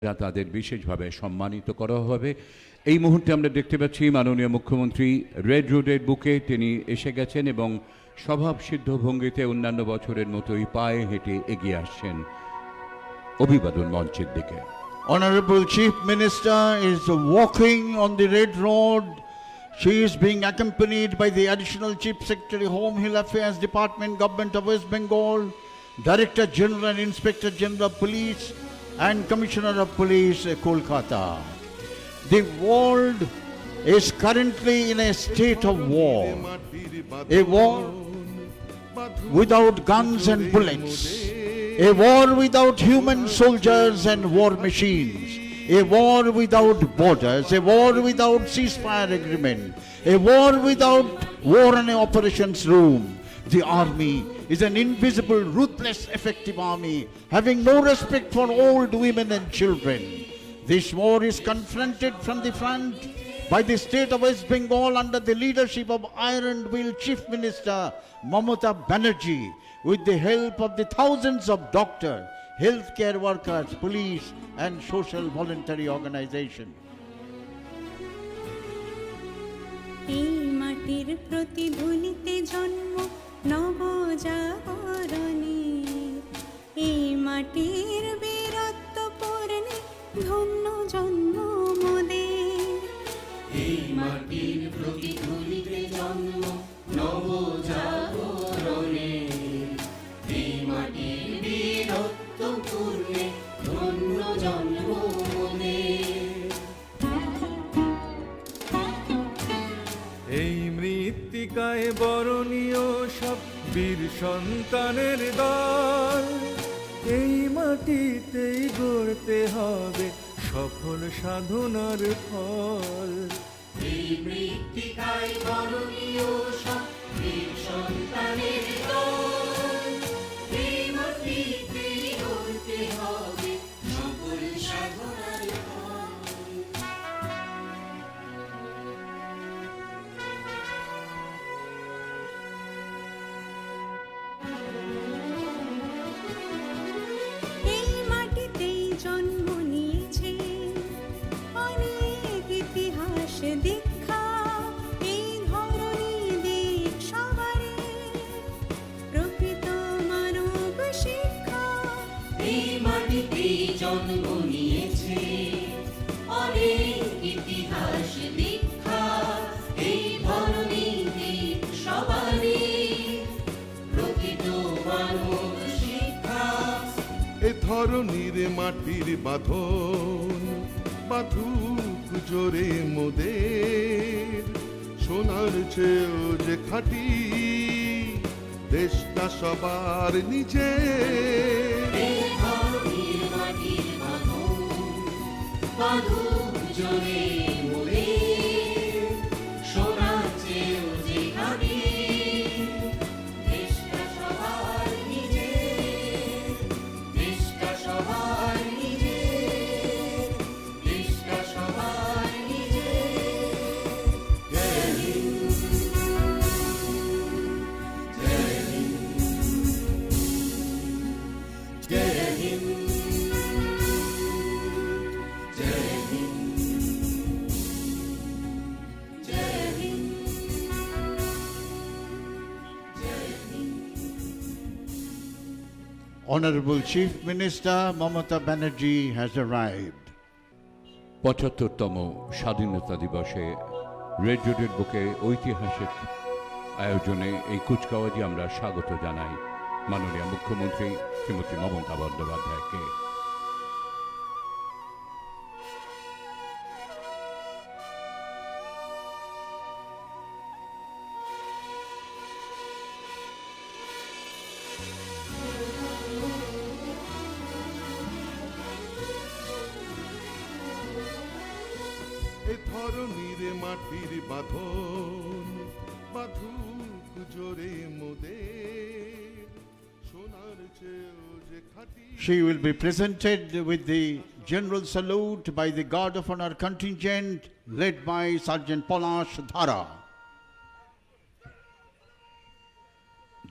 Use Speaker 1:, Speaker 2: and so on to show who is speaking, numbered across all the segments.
Speaker 1: তাদের বিশেষভাবে সম্মানিত করা হবে। এই মুহূর্তে আমরা দেখতে পাচ্ছি মাননীয় মুখ্যমন্ত্রী রেড রোডের বুকে তিনি এসে গেছেন এবং স্বভাবসিদ্ধ ভঙ্গিতে অন্যান্য বছরের মতোই পায়ে হেঁটে এগিয়ে আসছেন অভিবাদন মঞ্চের দিকে।
Speaker 2: Honorable Chief Minister is walking on the Red Road. She is being accompanied by the Additional Chief Secretary, Home Hill Affairs Department, Government of West Bengal, Director General and Inspector General of Police, and Commissioner of Police, Kolkata. The world is currently in a state of war, a war without guns and bullets, a war without human soldiers and war machines, a war without borders, a war without ceasefire agreement, a war without war and operations room. The army is an invisible, ruthless, effective army, having no respect for old women and children. This war is confronted from the front by the state of West Bengal under the leadership of Iron Will Chief Minister Mamata Banerjee, with the help of the thousands of doctors, healthcare workers, police, and social voluntary organizations.
Speaker 3: এই মাটির প্রতিধ্বনিতে জন্ম নবজাগরণের, এই মাটির বীরত্ব পূর্ণে ধন্য জন্ম মোদের।
Speaker 4: এই মাটির প্রতিধ্বনিতে জন্ম নবজাগরণের, এই মাটির বীরত্ব পূর্ণে ধন্য জন্ম মোদের।
Speaker 5: এই মৃত্তিকায় বরণীয় সব বীর সন্তানের দল, এই মাটিতেই গড়তে হবে সফল সাধনার ফল।
Speaker 4: এই মৃত্তিকায় বরণীয় সব বীর সন্তানের দল, এই মাটিতেই গড়তে হবে সফল সাধনার ফল।
Speaker 3: এই মাটিতেই জন্ম নিয়েছে অনেক ইতিহাস দীক্ষা, এই ধরনী দিক সবারে প্রকৃত মানব শিক্ষা।
Speaker 4: এই মাটিতেই জন্ম নিয়েছে অনেক ইতিহাস দীক্ষা, এই ধরনী দিক সবারই প্রকৃত মানব শিক্ষা।
Speaker 6: এ ধরনীর মাটির বাঁধন বাঁধুক জোরে মোদের, সোনার চেয়েও যে খাঁটি দেশটা সবার নিজের।
Speaker 4: এই ধরনীর মাটির বাঁধন বাঁধুক জোরে মোদের, সোনার চেয়েও যে খাঁটি দেশটা সবার নিজের, দেশটা সবার নিজের, দেশটা সবার নিজের। জয় হিন্দ, জয় হিন্দ, জয় হিন্দ, জয় হিন্দ, জয় হিন্দ, জয় Hind.
Speaker 2: Honorable Chief Minister Mamata Banerjee has arrived.
Speaker 1: ৭৫তম স্বাধীনতা দিবসে রেড রোডের বুকে ঐতিহাসিক আয়োজনে এই কুচকাওয়াজে আমরা স্বাগত জানাই মাননীয় মুখ্যমন্ত্রী শ্রীমতী মমতা বন্দ্যোপাধ্যায়কে।
Speaker 6: এ ধরনীর মাটির বাঁধন বাঁধুক জোরে মোদের, সোনার চেয়েও যে খাঁটি।
Speaker 2: She will be presented with the general salute by the Guard of Honor contingent led by Sergeant Palash Dhara.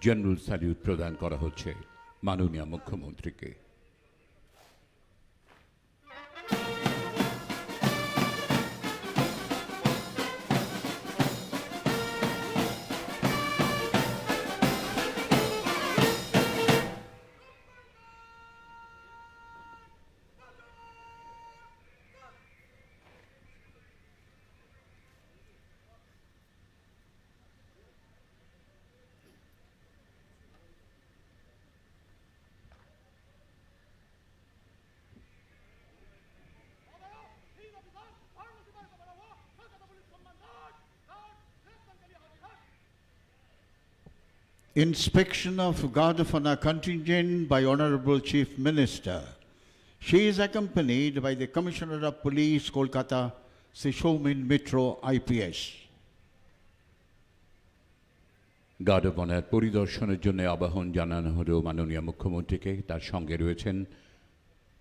Speaker 1: General salute প্রদান করা হচ্ছে মাননীয় মুখ্যমন্ত্রীকে।
Speaker 2: inspection of Guard of Honor contingent by Honorable Chief Minister. She is accompanied by the Commissioner of Police, Kolkata, Sri Soumen Mitro, IPS.
Speaker 1: Guard of honour পরিদর্শনের জন্য আহ্বান জানানো হলো মাননীয় মুখ্যমন্ত্রীকে। তার সঙ্গে রয়েছেন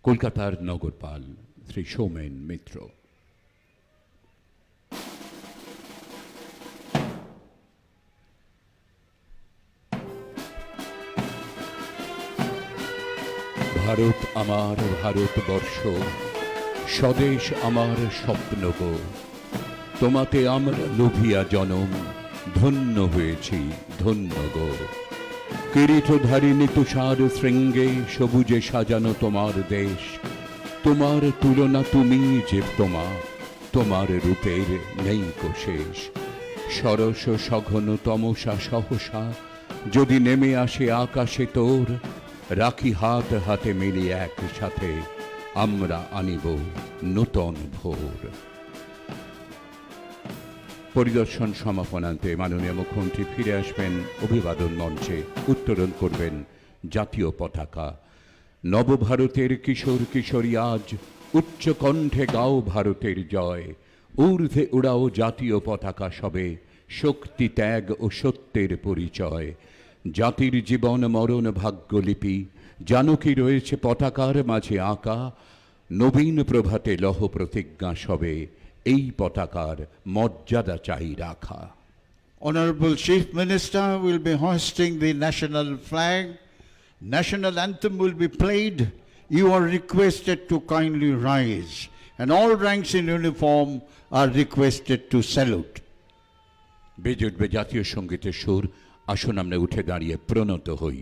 Speaker 1: কলকাতার নগরপাল শ্রী সৌমেন মিত্র। ভারত আমার ভারতবর্ষ, স্বদেশ আমার স্বপ্ন গো, তোমাতে আমরা লোভিয়া জনম, ধন্য হয়েছি ধন্য গো। কিরীটধারিণী তুষার শৃঙ্গে সবুজে সাজানো তোমার দেশ, তোমার তুলনা তুমি যে তোমার রূপের নেই কো শেষ। সরস সঘন তমসা সহসা যদি নেমে আসে আকাশে তোর, রাখি হাত হাতে মিলি একসাথে, আমরা আনিব নূতন ভোর। পরিদর্শন সমাপনান্তে মাননীয় মুখ্যমন্ত্রী ফিরে আসবেন অভিবাদন মঞ্চে, উত্তোলন করবেন জাতীয় পতাকা। নবভারতের কিশোর কিশোরী আজ উচ্চ কণ্ঠে গাও ভারতের জয়, ঊর্ধ্বে উড়াও জাতীয় পতাকা সবে, শক্তি ত্যাগ ও সত্যের পরিচয়। জাতির জীবন মরণ ভাগ্যলিপি জানো কি রয়েছে পতাকার মাঝে আঁকা, নবীন প্রভাতে লহ প্রতিজ্ঞা সবে, এই পতাকার মর্যাদা চাই রাখা।
Speaker 2: Honorable Chief Minister will be hoisting the national flag. National anthem will be played. You are requested to kindly rise, and all ranks in uniform are requested to salute.
Speaker 1: বেজে উঠবে জাতীয় সঙ্গীতের সুর। আসুন আমরা উঠে দাঁড়িয়ে প্রণত হই।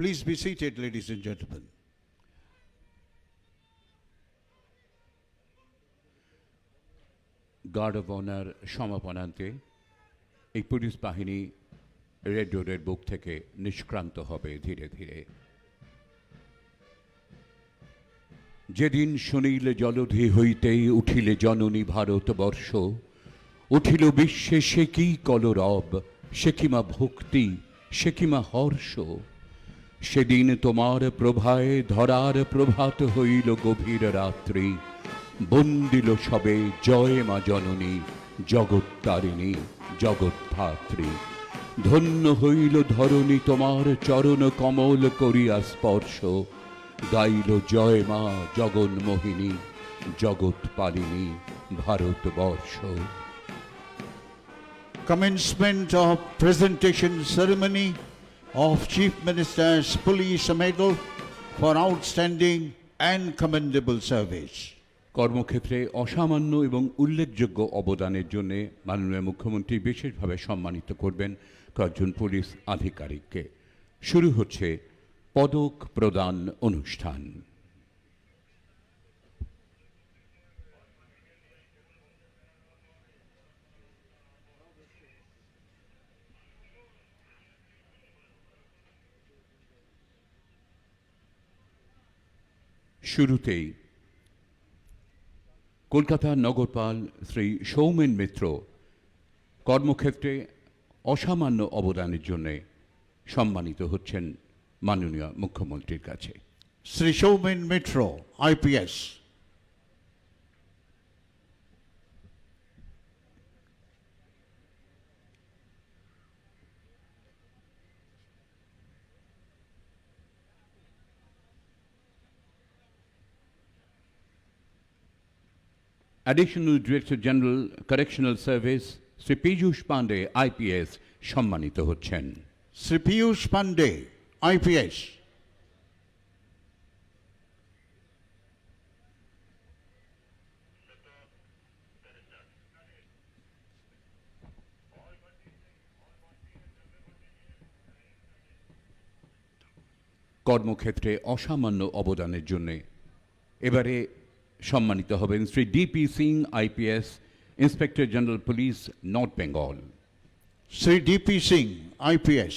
Speaker 2: Please be seated, ladies and gentlemen.
Speaker 1: Guard of honour সমাপনান্তে এই পুলিশ বাহিনী রেড রোডের বুক থেকে নিষ্ক্রান্ত হবে ধীরে ধীরে। যেদিন শুনিলে জলধি হইতে উঠিলে জননী ভারতবর্ষ, উঠিল বিশ্বে সে কি কলরব, সে কিমা ভক্তি, সে কিমা হর্ষ। সেদিন তোমার প্রভায় ধরার প্রভাত হইল গভীর রাত্রি, বন্দিল সবে জয় মা জননী, জগত্তারিণী জগৎধাত্রী। ধন্য হইল ধরণী তোমার চরণ কমল করিয়া স্পর্শ, গাইল জয় মা জগন্মোহিনী, জগৎপালিনী Bharatvarsha.
Speaker 2: Commencement of presentation ceremony of Chief Minister's Police Medal for outstanding and commendable service.
Speaker 1: কর্মক্ষেত্রে অসামান্য এবং উল্লেখযোগ্য অবদানের জন্য মাননীয় মুখ্যমন্ত্রী বিশেষভাবে সম্মানিত করবেন কয়েকজন পুলিশ আধিকারিককে। শুরু হচ্ছে পদক প্রদান অনুষ্ঠান। শুরুতেই কলকাতার নগরপাল শ্রী সৌমেন মিত্র কর্মক্ষেত্রে অসামান্য অবদানের জন্য সম্মানিত হচ্ছেন মাননীয় মুখ্যমন্ত্রীর কাছে।
Speaker 2: Sri Shaumin Mitro, IPS.
Speaker 1: Additional director general correctional service Shri Piyush Pandey IPS সম্মানিত হচ্ছেন।
Speaker 2: Sri Piyush Pandey, IPS.
Speaker 1: কর্মক্ষেত্রে অসামান্য অবদানের জন্য এবারে সম্মানিত হবেন Shri DP Singh IPS inspector general police north Bengal.
Speaker 2: Sri D.P. Singh, IPS.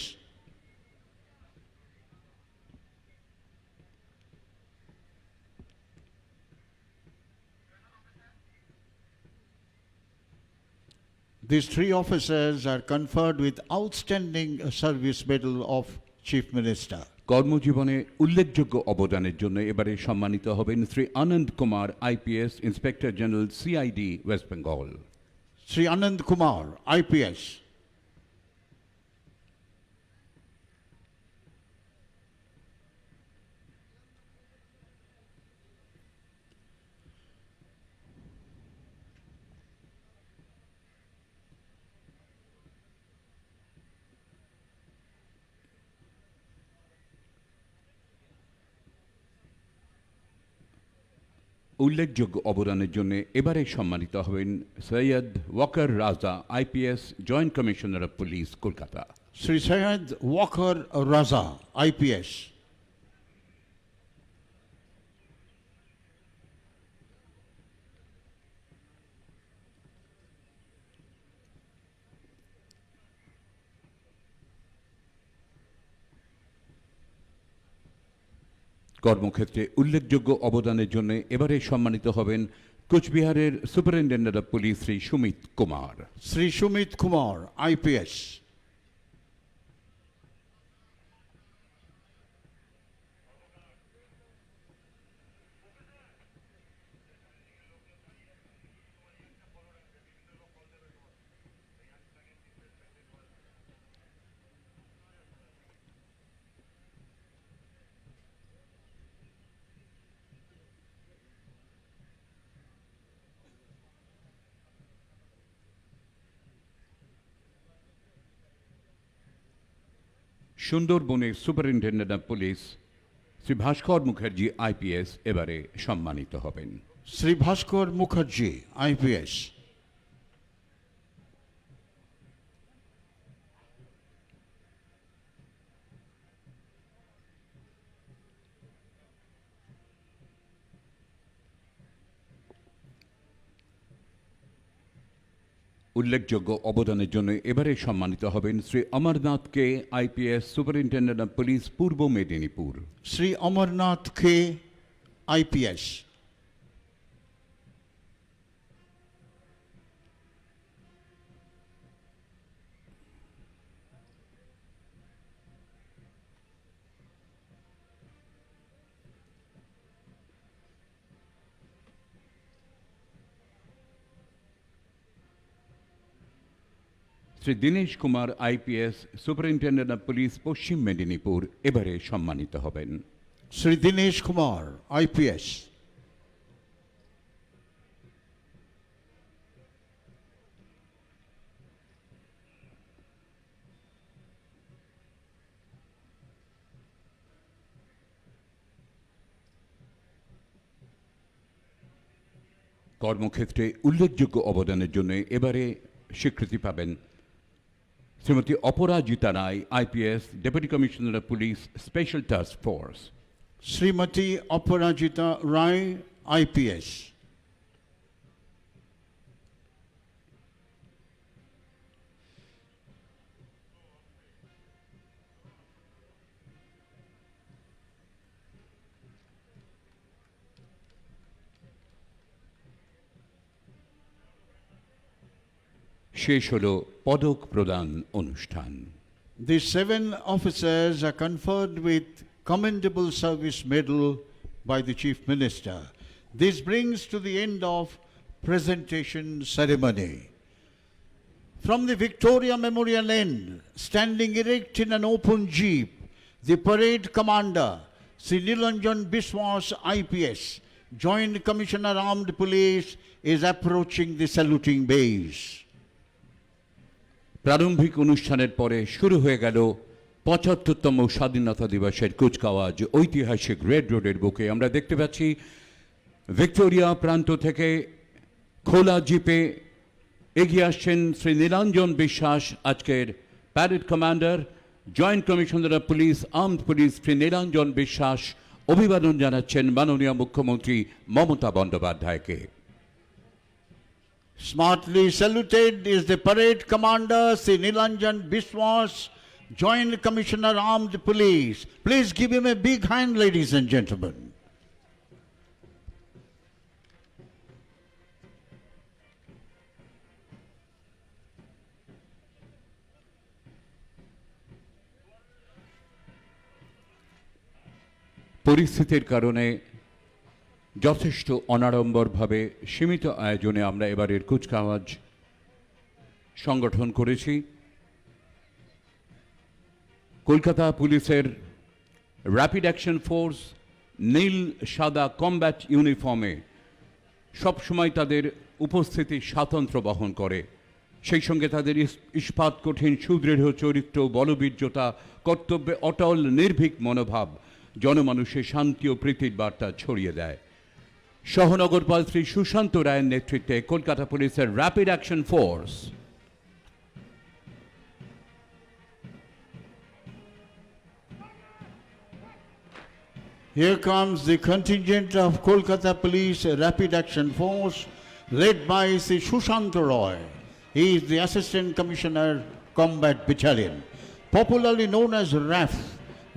Speaker 2: These three officers are conferred with Outstanding Service Medal of Chief Minister.
Speaker 1: কর্মজীবনে উল্লেখযোগ্য অবদানের জন্য এবারে সম্মানিত হবেন Shri Anand Kumar IPS inspector general CID West Bengal.
Speaker 2: Sri Anand Kumar, IPS.
Speaker 1: উল্লেখযোগ্য অবদানের জন্য এবারে সম্মানিত হবেন সৈয়দ ওয়াকার রাজা IPS joint commissioner of police Kolkata.
Speaker 2: Sri Syed Walker Raza, IPS.
Speaker 1: কর্মক্ষেত্রে উল্লেখযোগ্য অবদানের জন্য এবারে সম্মানিত হবেন কোচবিহারের superintendent of police Shri Sumit Kumar.
Speaker 2: Sri Shumit Kumar, IPS.
Speaker 1: সুন্দরবনের superintendent of police Shri Bhaskar Mukherjee IPS এবারে সম্মানিত হবেন।
Speaker 2: Sri Bhaskar Mukherjee, IPS.
Speaker 1: উল্লেখযোগ্য অবদানের জন্য এবারে সম্মানিত হবেন শ্রী অমরনাথ কে IPS superintendent of police Purba Medinipur.
Speaker 2: Sri Amarnath K, IPS.
Speaker 1: Shri Dinesh Kumar IPS superintendent of police পশ্চিম মেদিনীপুর এবারে সম্মানিত হবেন।
Speaker 2: Sri Dinesh Kumar, IPS.
Speaker 1: কর্মক্ষেত্রে উল্লেখযোগ্য অবদানের জন্য এবারে স্বীকৃতি পাবেন Shrimati Aparajita Rai IPS deputy commissioner of police special task force.
Speaker 2: Srimati Aparajita Rai, IPS.
Speaker 1: শেষ হলো পদক প্রদান অনুষ্ঠান।
Speaker 2: The 7 officers are conferred with Commendable Service Medal by the Chief Minister. This brings to the end of presentation ceremony. From the Victoria Memorial end, standing erect in an open jeep, the parade commander, Sri Nilanjan Biswas IPS, Joint Commissioner Armed Police, is approaching the saluting bays.
Speaker 1: প্রারম্ভিক অনুষ্ঠানের পরে শুরু হয়ে গেল ৭৫তম স্বাধীনতা দিবসের কুচকাওয়াজ ঐতিহাসিক red রোডের বুকে। আমরা দেখতে পাচ্ছি ভিক্টোরিয়া প্রান্ত থেকে খোলা জিপে এগিয়ে আসছেন শ্রী নীলাঞ্জন বিশ্বাস, আজকের parade commander, joint commissioner of police, armed police Shri Nilanjan বিশ্বাস অভিবাদন জানাচ্ছেন মাননীয় মুখ্যমন্ত্রী মমতা বন্দ্যোপাধ্যায়কে।
Speaker 2: Smartly saluted is the parade commander, Sri Nilanjan Biswas, Joint Commissioner Armed Police. Please give him a big hand, ladies and gentlemen.
Speaker 1: পরিস্থিতির কারণে যথেষ্ট অনাড়ম্বরভাবে সীমিত আয়োজনে আমরা এবারের কুচকাওয়াজ সংগঠন করেছি। কলকাতা পুলিশের র্যাপিড অ্যাকশন ফোর্স নীল সাদা কমব্যাট ইউনিফর্মে সবসময় তাদের উপস্থিতি স্বাতন্ত্র্য বহন করে, সেই সঙ্গে তাদের ইস্পাত কঠিন সুদৃঢ় চরিত্র, বলবীর্যতা, কর্তব্যে অটল নির্ভীক মনোভাব জনমানুষে শান্তি ও প্রীতির বার্তা ছড়িয়ে দেয়। সহনগরপাল শ্রী সুশান্ত রায়ের নেতৃত্বে কলকাতা পুলিশের rapid action force
Speaker 2: Here comes the contingent of Kolkata Police Rapid Action Force led by Sri Sushant Roy. He is the Assistant Commissioner Combat Battalion, popularly known as RAF.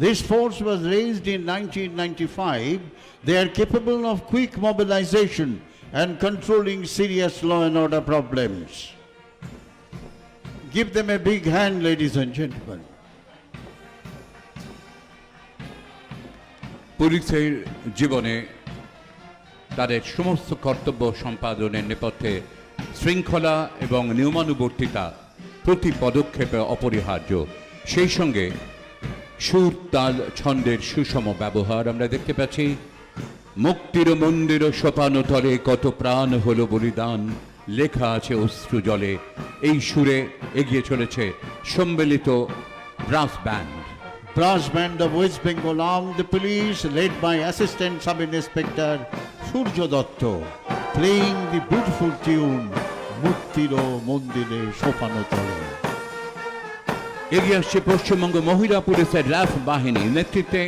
Speaker 2: This force was raised in 1995. They are capable of quick mobilization and controlling serious law and order problems. Give them a big hand, ladies and gentlemen.
Speaker 1: পুলিশের জীবনে তাদের সমস্ত কর্তব্য সম্পাদনের নেপথ্যে শৃঙ্খলা এবং নিয়মানুবর্তিতা প্রতি পদক্ষেপে অপরিহার্য। সেই সঙ্গে সুর তাল ছন্দের সুষম ব্যবহার। আমরা দেখতে পাচ্ছি মুক্তির মন্দির সোপানতলে কত প্রাণ হলো বলিদান, লেখা আছে অশ্রু জলে। এই সুরে এগিয়ে চলেছে সম্মিলিত brass band.
Speaker 2: Brass band of West Bengal Armed Police led by Assistant Sub-Inspector Surjo Dotto, playing the beautiful tune Muktiro Mondire Sopanotole.
Speaker 1: এগিয়ে আসছে পশ্চিমবঙ্গ মহিলা পুলিশের র্যাফ বাহিনী, নেতৃত্বে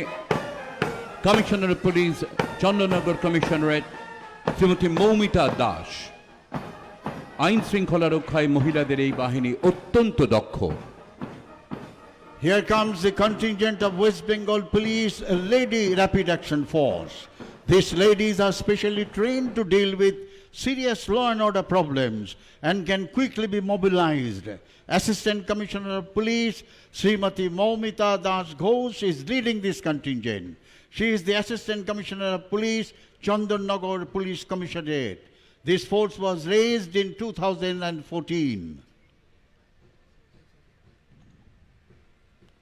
Speaker 1: commissioner police Chandernagore commissionerate Shrimati Moumita Das. আইন শৃঙ্খলা রক্ষায় মহিলাদের এই বাহিনী অত্যন্ত দক্ষ।
Speaker 2: Here comes the contingent of West Bengal Police Lady Rapid Action Force. These ladies are specially trained to deal with serious law and order problems and can quickly be mobilized. Assistant Commissioner of Police Srimati Moumita Das Ghosh is leading this contingent. She is the Assistant Commissioner of Police, Chandanagar Police Commissionerate. This force was raised in 2014.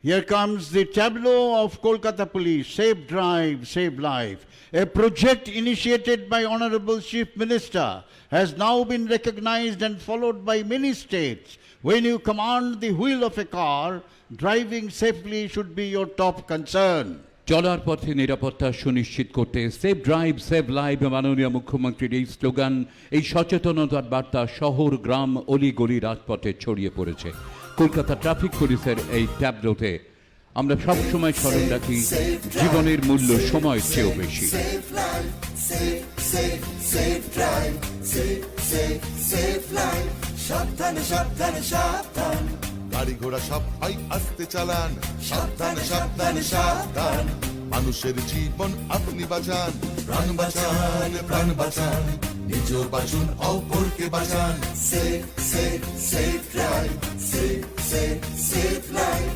Speaker 2: Here comes the tableau of Kolkata Police, Safe Drive, Save Life. A project initiated by Honorable Chief Minister has now been recognized and followed by many states. When you command the wheel of a car, driving safely should be your top concern.
Speaker 1: চলার পথে নিরাপত্তা সুনিশ্চিত করতে save drive save live মাননীয় মুখ্যমন্ত্রীর এই slogan, এই সচেতনতার বার্তা শহর গ্রাম অলিগলি রাজপথে ছড়িয়ে পড়েছে। কলকাতা ট্রাফিক পুলিশের এই ট্যাবলোতে আমরা সবসময় স্মরণ রাখি জীবনের মূল্য সময়ের চেয়েও বেশি।
Speaker 7: সাবধানে সাবধানে সাবধান,
Speaker 6: গাড়ি ঘোড়া সবাই আস্তে চালান,
Speaker 7: সাবধানে সাবধানে সাবধান,
Speaker 6: মানুষের জীবন আপনি বাঁচান,
Speaker 7: প্রাণ বাঁচান প্রাণ বাঁচান,
Speaker 6: নিজ বাঁচুন অপরকে বাঁচান safe safe safe drive safe safe safe life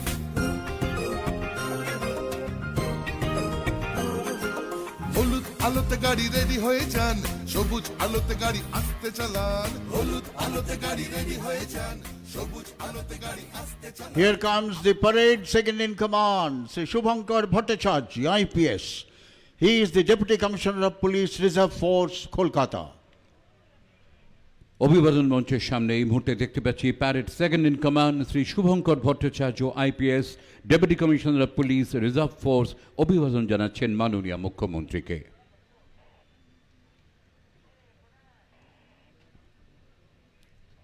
Speaker 6: হলুদ আলোতে গাড়ি রেডি হয়ে যান সবুজ আলোতে গাড়ি আসতে চালান হলুদ আলোতে গাড়ি রেডি হয়ে যান সবুজ আলোতে গাড়ি আসতে চালান
Speaker 2: Here comes the parade second in command, Sri Shubhankar Bhattacharya, IPS. He is the Deputy Commissioner of Police Reserve Force, Kolkata.
Speaker 1: অভিবাদন মঞ্চের সামনে এই মুহূর্তে দেখতে পাচ্ছি parade second in command Shri Shubhankar Bhattacharya IPS deputy commissioner of police reserve force অভিবাদন জানাচ্ছেন মাননীয় মুখ্যমন্ত্রীকে।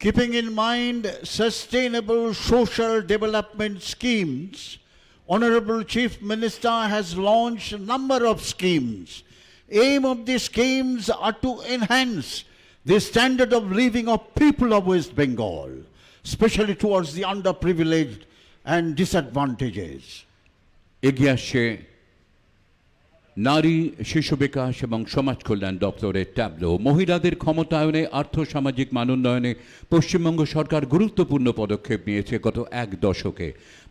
Speaker 2: Keeping in mind sustainable social development schemes, Honorable Chief Minister has launched a number of schemes. Aim of these schemes are to enhance the standard of living of people of West Bengal, especially towards the underprivileged and disadvantages.
Speaker 1: এগিয়ে আসছে নারী শিশু বিকাশ এবং সমাজ কল্যাণ দপ্তরের tableau. মহিলাদের ক্ষমতায়নে আর্থসামাজিক মানোন্নয়নে পশ্চিমবঙ্গ সরকার গুরুত্বপূর্ণ পদক্ষেপ নিয়েছে গত এক দশকে।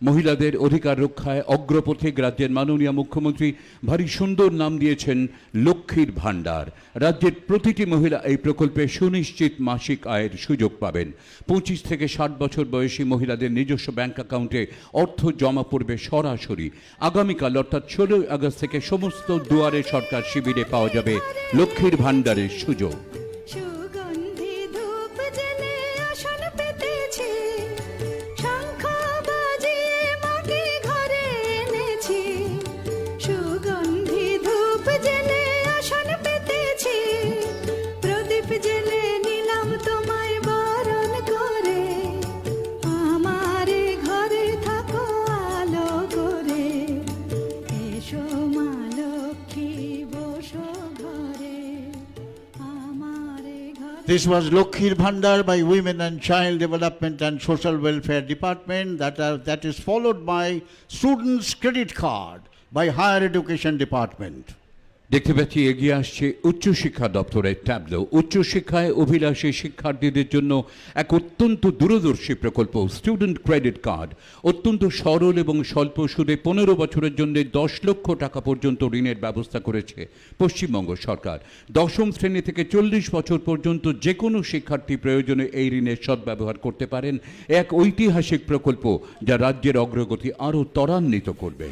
Speaker 1: মহিলাদের অধিকার রক্ষায় অগ্রপথিক রাজ্যের মাননীয় মুখ্যমন্ত্রী ভারী সুন্দর নাম দিয়েছেন লক্ষ্মীর ভাণ্ডার। রাজ্যের প্রতিটি মহিলা এই প্রকল্পে সুনিশ্চিত মাসিক আয়ের সুযোগ পাবেন। 25 থেকে 60 বছর বয়সী মহিলাদের নিজস্ব ব্যাংক অ্যাকাউন্টে অর্থ জমা পড়বে সরাসরি। আগামীকাল অর্থাৎ 16 আগস্ট থেকে সমস্ত দুয়ারে সরকার শিবিরে পাওয়া যাবে লক্ষ্মীর ভাণ্ডারের সুযোগ।
Speaker 3: সুগন্ধি ধূপ জেলে আসন পেতেছি, শঙ্খ বাজিয়ে মাকে ঘরে এনেছি। সুগন্ধি ধূপ জেলে আসন পেতেছি, প্রদীপ জেলে নিলাম তোমায় বরণ করে। আমার ঘরে থাকো আলো করে, এসো মা লক্ষ্মী বসো ঘরে, আমার ঘরে।
Speaker 2: This was Lokhir Bhandar by Women and Child Development and Social Welfare Department. That is followed by Students Credit Card by Higher Education Department.
Speaker 1: দেখতে পাচ্ছি এগিয়ে আসছে উচ্চশিক্ষা দপ্তরের ট্যাবলো। উচ্চশিক্ষায় অভিলাষী শিক্ষার্থীদের জন্য এক অত্যন্ত দূরদর্শী প্রকল্প স্টুডেন্ট ক্রেডিট কার্ড। অত্যন্ত সরল এবং স্বল্প সুদে 15 বছরের জন্য 10 লক্ষ টাকা পর্যন্ত ঋণের ব্যবস্থা করেছে পশ্চিমবঙ্গ সরকার। 10ম শ্রেণী থেকে 40 বছর পর্যন্ত যে কোনো শিক্ষার্থী প্রয়োজনে এই ঋণের সদ্ব্যবহার করতে পারেন। এক ঐতিহাসিক প্রকল্প যা রাজ্যের অগ্রগতি আরও ত্বরান্বিত করবে।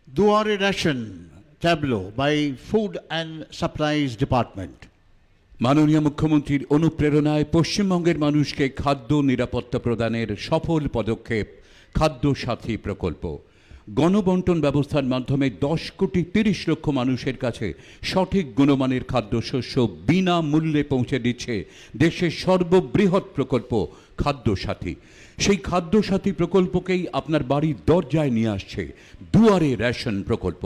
Speaker 2: Duare Ration Tableau by Food and Supplies Department.
Speaker 1: মাননীয় মুখ্যমন্ত্রীর অনুপ্রেরণায় পশ্চিমবঙ্গের মানুষকে খাদ্য নিরাপত্তা প্রদানের সফল পদক্ষেপ খাদ্য সাথী প্রকল্প। গণবন্টন ব্যবস্থার মাধ্যমে 10 কোটি 30 লক্ষ মানুষের কাছে সঠিক গুণমানের খাদ্যশস্য বিনামূল্যে পৌঁছে দিচ্ছে দেশের সর্ববৃহৎ প্রকল্প খাদ্য সাথী। সেই খাদ্য সাথী প্রকল্পকেই আপনার বাড়ির দরজায় নিয়ে আসছে দুয়ারে রেশন প্রকল্প।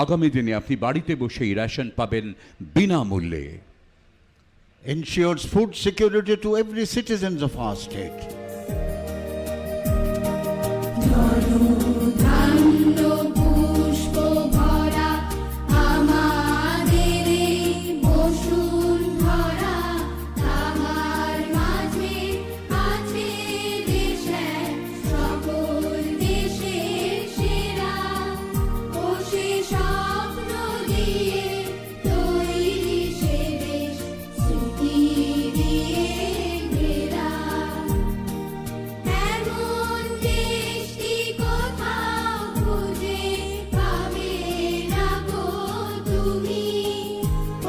Speaker 1: আগামী দিনে আপনি বাড়িতে বসেই রেশন পাবেন বিনামূল্যে।
Speaker 2: Ensures food security to every citizen of our state.
Speaker 4: ধান্য পুষ্প ভরা আমাদের এই বসুন্ধরা, তাহার মাঝে আছে দেশ এক সকল দেশের সেরা। ও সে স্বপ্ন দিয়ে তৈরি সে দেশ স্মৃতি দিয়ে ঘেরা। এমন দেশটি কোথাও খুঁজে পাবে না গো তুমি,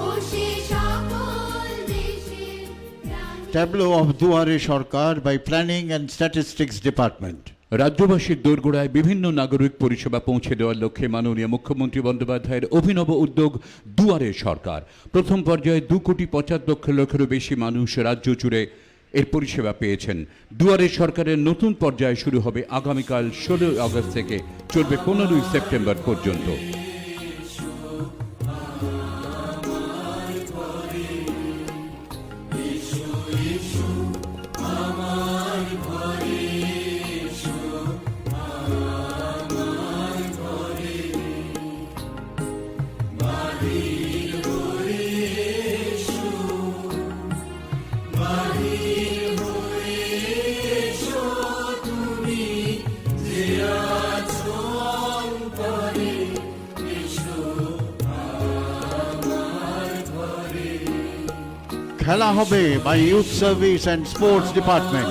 Speaker 4: ও সে সকল দেশের প্রাণী।
Speaker 2: Tableau of Duare Sarkar by Planning and Statistics Department.
Speaker 1: রাজ্যবাসীর দোরগোড়ায় বিভিন্ন নাগরিক পরিষেবা পৌঁছে দেওয়ার লক্ষ্যে মাননীয় মুখ্যমন্ত্রী বন্দ্যোপাধ্যায়ের অভিনব উদ্যোগ দুয়ারে সরকার। প্রথম পর্যায়ে 2,75 লক্ষেরও বেশি মানুষ রাজ্য জুড়ে এর পরিষেবা পেয়েছেন। দুয়ারে সরকারের নতুন পর্যায় শুরু হবে আগামীকাল 16 আগস্ট থেকে, চলবে 15 সেপ্টেম্বর পর্যন্ত।
Speaker 2: খেলা হবে by Youth Service and Sports Department.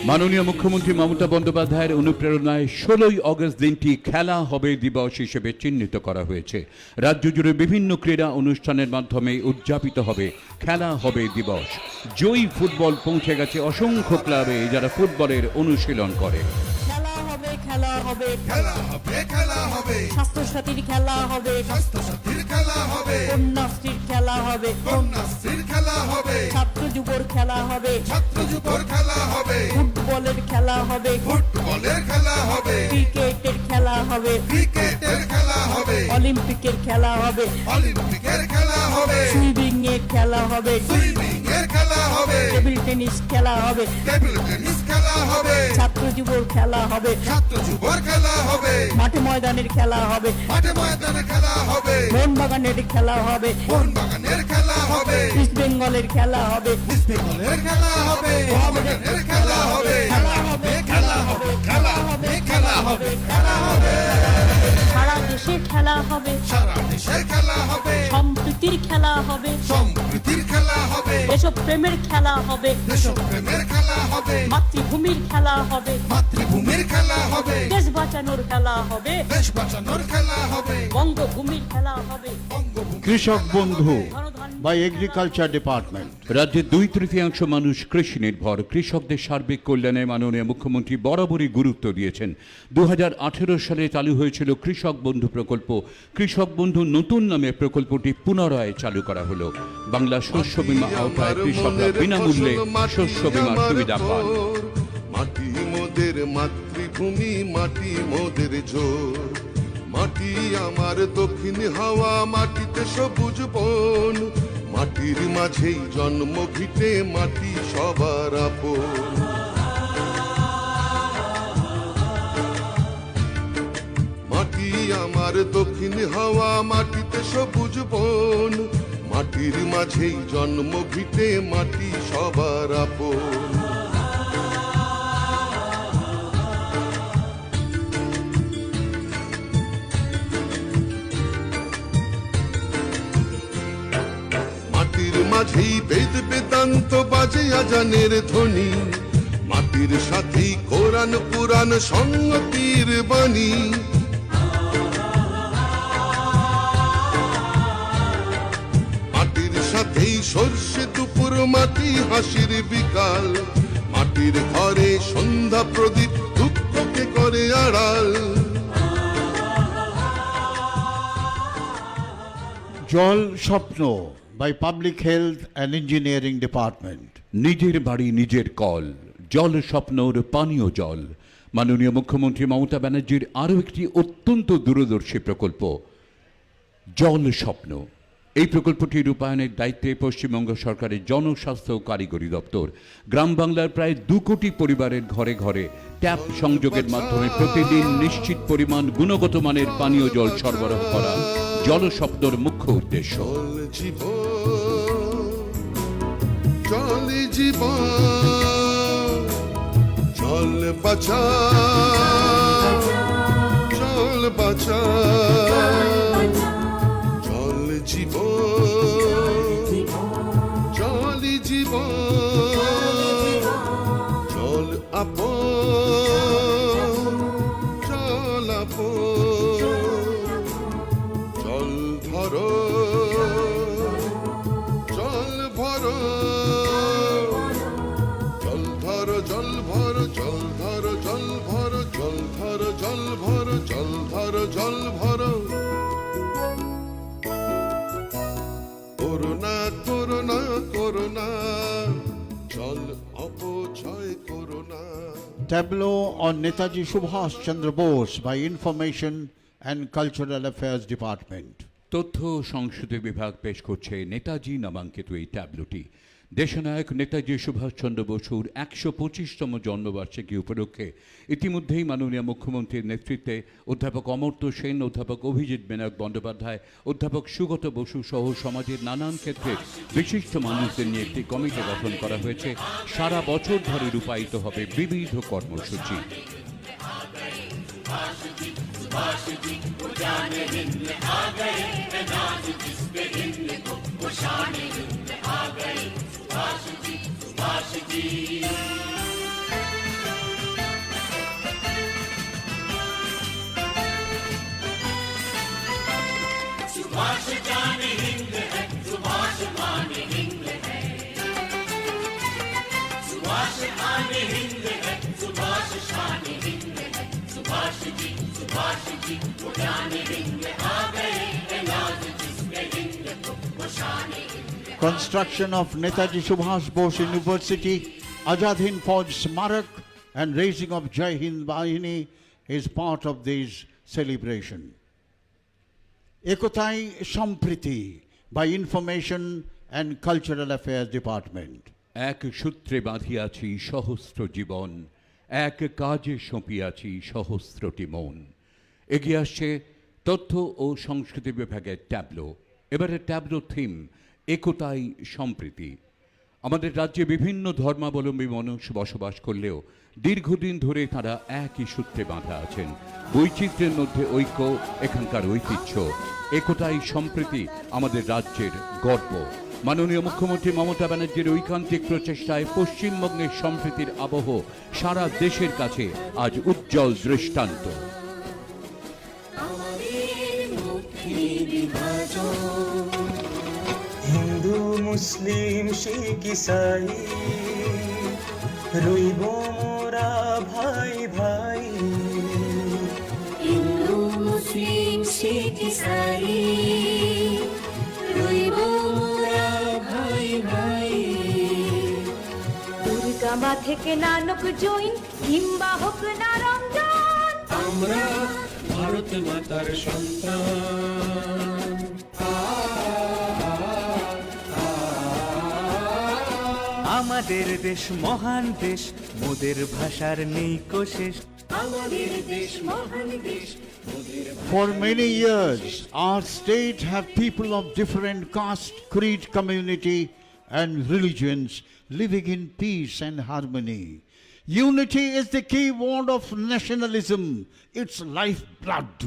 Speaker 1: মাননীয় মুখ্যমন্ত্রী মমতা বন্দ্যোপাধ্যায়ের অনুপ্রেরণায় 16 আগস্ট দিনটি খেলা হবে দিবস হিসেবে চিহ্নিত করা হয়েছে। রাজ্য জুড়ে বিভিন্ন ক্রীড়া অনুষ্ঠানের মাধ্যমে উদযাপিত হবে খেলা হবে দিবস। জয়ী ফুটবল পৌঁছে গেছে অসংখ্য ক্লাবে, যারা ফুটবলের অনুশীলন করে।
Speaker 8: খেলা হবে খেলা হবে
Speaker 6: খেলা হবে খেলা হবে
Speaker 8: স্বাস্থ্যসাথীর খেলা হবে
Speaker 6: স্বাস্থ্যসাথীর খেলা হবে
Speaker 8: কন্যাশ্রীর খেলা হবে
Speaker 6: কন্যাশ্রীর খেলা হবে
Speaker 8: ছাত্র যুবর খেলা হবে
Speaker 6: ছাত্র যুবর খেলা হবে
Speaker 8: ফুটবলের খেলা হবে
Speaker 6: ফুটবলের খেলা হবে
Speaker 8: ক্রিকেটের খেলা হবে
Speaker 6: ক্রিকেটের খেলা হবে
Speaker 8: অলিম্পিকের খেলা হবে
Speaker 6: অলিম্পিকের খেলা হবে
Speaker 8: সুইমিং এর খেলা হবে
Speaker 6: সুইমিং এর খেলা হবে
Speaker 8: টেবিল টেনিস খেলা হবে
Speaker 6: টেবিল টেনিস খেলা হবে
Speaker 8: ছাত্র যুবর খেলা হবে
Speaker 6: ছাত্র যুবর খেলা হবে
Speaker 8: মাঠে ময়দানের খেলা হবে
Speaker 6: মাঠে ময়দানে খেলা হবে
Speaker 8: মোহনবাগানের খেলা হবে
Speaker 6: মোহনবাগানের খেলা হবে
Speaker 8: ইস্ট বেঙ্গলের খেলা হবে
Speaker 6: ইস্ট বেঙ্গলের খেলা হবে মোহামেডানের খেলা হবে খেলা হবে খেলা হবে খেলা হবে খেলা হবে খেলা হবে
Speaker 8: সারা দেশে খেলা হবে
Speaker 6: সারা দেশের খেলা হবে
Speaker 8: সম্প্রীতির খেলা হবে
Speaker 6: সম্প্রীতির খেলা হবে
Speaker 8: দেশপ্রেমের খেলা হবে
Speaker 6: দেশপ্রেমের খেলা হবে
Speaker 8: মাতৃভূমির খেলা হবে
Speaker 6: মাতৃভূমির খেলা হবে
Speaker 8: দেশ বাঁচানোর খেলা হবে
Speaker 6: দেশ বাঁচানোর খেলা হবে
Speaker 8: বঙ্গভূমির খেলা হবে
Speaker 6: বঙ্গভূমি
Speaker 2: কৃষক বন্ধু
Speaker 8: ধনধান্য
Speaker 2: by Agriculture Department.
Speaker 1: রাজ্যের 2/3 মানুষ কৃষি নির্ভর। কৃষকদের সার্বিক কল্যাণে মাননীয় মুখ্যমন্ত্রী বরাবরই গুরুত্ব দিয়েছেন। 2018 সালে চালু হয়েছিল কৃষক বন্ধু প্রকল্প। কৃষক বন্ধু নতুন নামে প্রকল্পটি পুনরায় চালু করা হলো। বাংলা শস্য বীমা আওতায় কৃষকরা বিনামূল্যে শস্য বীমার সুবিধা পান।
Speaker 6: মাটি মোদের মাতৃভূমি, মাটি মোদের জোর। মাটি আমার দক্ষিণ হাওয়া, মাটিতে সবুজ বন। মাটির মাঝেই জন্ম ভিটে, মাটি সবার আপন। মাটি আমার দক্ষিণ হাওয়া, মাটিতে সবুজ বন। মাটির মাঝেই জন্ম ভিটে, মাটি সবার আপন। মাটির মাঝেই বেদ বেদান্ত বাজে আজানের ধ্বনি। মাটির সাথেই কোরআন পুরাণ সংগতির বাণী। মাটির সাথেই সর্ষে দুপুর, মাটি হাসির বিকাল। মাটির ঘরে সন্ধ্যা প্রদীপ, দুঃখকে করে আড়াল।
Speaker 2: জল স্বপ্ন by Public Health and Engineering Department.
Speaker 1: নিজের বাড়ি নিজের কল, জল স্বপ্নর পানীয় জল। মাননীয় মুখ্যমন্ত্রী মমতা ব্যানার্জির আরও একটি অত্যন্ত দূরদর্শী প্রকল্প জল স্বপ্ন। এই প্রকল্পটি রূপায়ণের দায়িত্বে পশ্চিমবঙ্গ সরকারের জনস্বাস্থ্য ও কারিগরি দপ্তর। গ্রাম বাংলার প্রায় 2 কোটি পরিবারের ঘরে ঘরে ট্যাপ সংযোগের মাধ্যমে প্রতিদিন নিশ্চিত পরিমাণ গুণগত মানের পানীয় জল সরবরাহ করা জল স্বপ্নর মুখ্য উদ্দেশ্য।
Speaker 6: জল জীবন, জল বাঁচা, জল বাঁচা। জল জীবন, জল জীবন, জল আপন, জল আপন। জল ধরো, জল ভরো, জল ধরো, জল ভরো, জল ধরো, জল করোনা করোনা করোনা জল অপচয় corona
Speaker 2: Tableau on Netaji Subhash Chandra Bose by Information and Cultural Affairs Department.
Speaker 1: তথ্য ও সংস্কৃতি বিভাগ পেশ করছে নেতাজি নামাঙ্কিত এই ট্যাবলোটি। দেশনায়ক নেতাজি সুভাষচন্দ্র বসুর ১২৫তম জন্মবার্ষিকী উপলক্ষে ইতিমধ্যেই মাননীয় মুখ্যমন্ত্রীর নেতৃত্বে অধ্যাপক অমর্ত্য সেন, অধ্যাপক অভিজিৎ বিনায়ক বন্দ্যোপাধ্যায়, অধ্যাপক সুগত বসু সহ সমাজের নানান ক্ষেত্রে বিশিষ্ট মানুষদের নিয়ে একটি কমিটি গঠন করা হয়েছে। সারা বছর ধরে রূপায়িত হবে বিবিধ কর্মসূচি।
Speaker 2: Construction of Netaji Subhash Bose University, Azad Hind Fauj Smarak and raising of Jai Hind Bahini is part of this celebration. Ekotai Sampriti by Information and Cultural Affairs Department.
Speaker 1: এক সূত্রে বাঁধিয়াছি সহস্র জীবন, এক কাজে সঁপিয়াছি সহস্রটি মন। এগিয়ে আসছে তথ্য ও সংস্কৃতি বিভাগের ট্যাবলো। এবারে ট্যাবলো থিম একতাই সম্প্রীতি। আমাদের রাজ্যে বিভিন্ন ধর্মাবলম্বী মানুষ বসবাস করলেও দীর্ঘদিন ধরে তারা একই সূত্রে বাঁধা আছেন। বৈচিত্র্যের মধ্যে ঐক্য এখানকার ঐতিহ্য। একতাই সম্প্রীতি আমাদের রাজ্যের গর্ব। মাননীয় মুখ্যমন্ত্রী মমতা ব্যানার্জির ঐকান্তিক প্রচেষ্টায় পশ্চিমবঙ্গের সম্প্রীতির আবহ সারা দেশের কাছে আজ উজ্জ্বল দৃষ্টান্ত।
Speaker 9: হিন্দু মুসলিম শিখ ইসাই রইব মোরা ভাই ভাই,
Speaker 4: হিন্দু মুসলিম শিখ ইসাই রইব মোরা ভাই ভাই।
Speaker 3: দুর্গামা থেকে নানক জৈন কিংবা হোক না রমজান,
Speaker 9: আমরা ভারত মাতার সন্তান। আমাদের দেশ মহান দেশ, মোদের ভাষার নেই কোশেষ। আমাদের দেশ মহান দেশ।
Speaker 2: For many years, our state have people of different caste, creed, community and religions living in peace and harmony. Unity is the key word of nationalism, its lifeblood.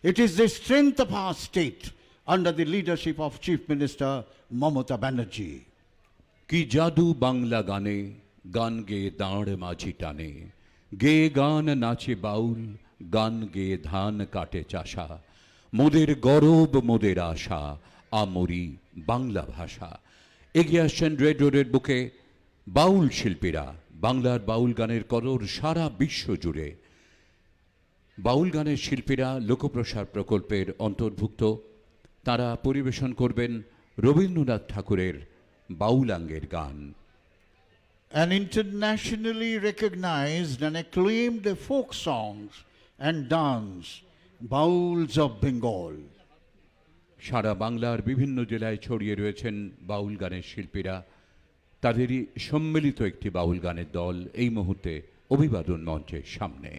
Speaker 2: It is the strength of our state under the leadership of Chief Minister Mamata Banerjee.
Speaker 1: কি জাদু বাংলা গানে, গান গেয়ে দাঁড় মাঝি টানে, গেয়ে গান নাচে বাউল, গান গেয়ে ধান কাটে চাষা, মোদের গরব মোদের আশা, আমরি বাংলা ভাষা। এগিয়ে আসছেন রেড রোডের বুকে বাউল শিল্পীরা। বাংলার বাউল গানের কদর সারা বিশ্ব জুড়ে। বাউল গানের শিল্পীরা লোকপ্রসার প্রকল্পের অন্তর্ভুক্ত। তারা পরিবেশন করবেন রবীন্দ্রনাথ ঠাকুরের বাউলাঙ্গের গান।
Speaker 2: An internationally recognized and acclaimed folk songs and dance, Bauls of Bengal.
Speaker 1: সারা বাংলার বিভিন্ন জেলায় ছড়িয়ে রয়েছেন বাউল গানের শিল্পীরা। তাদেরই সম্মিলিত একটি বাউল গানের দল এই মুহূর্তে অভিবাদন মঞ্চের সামনে।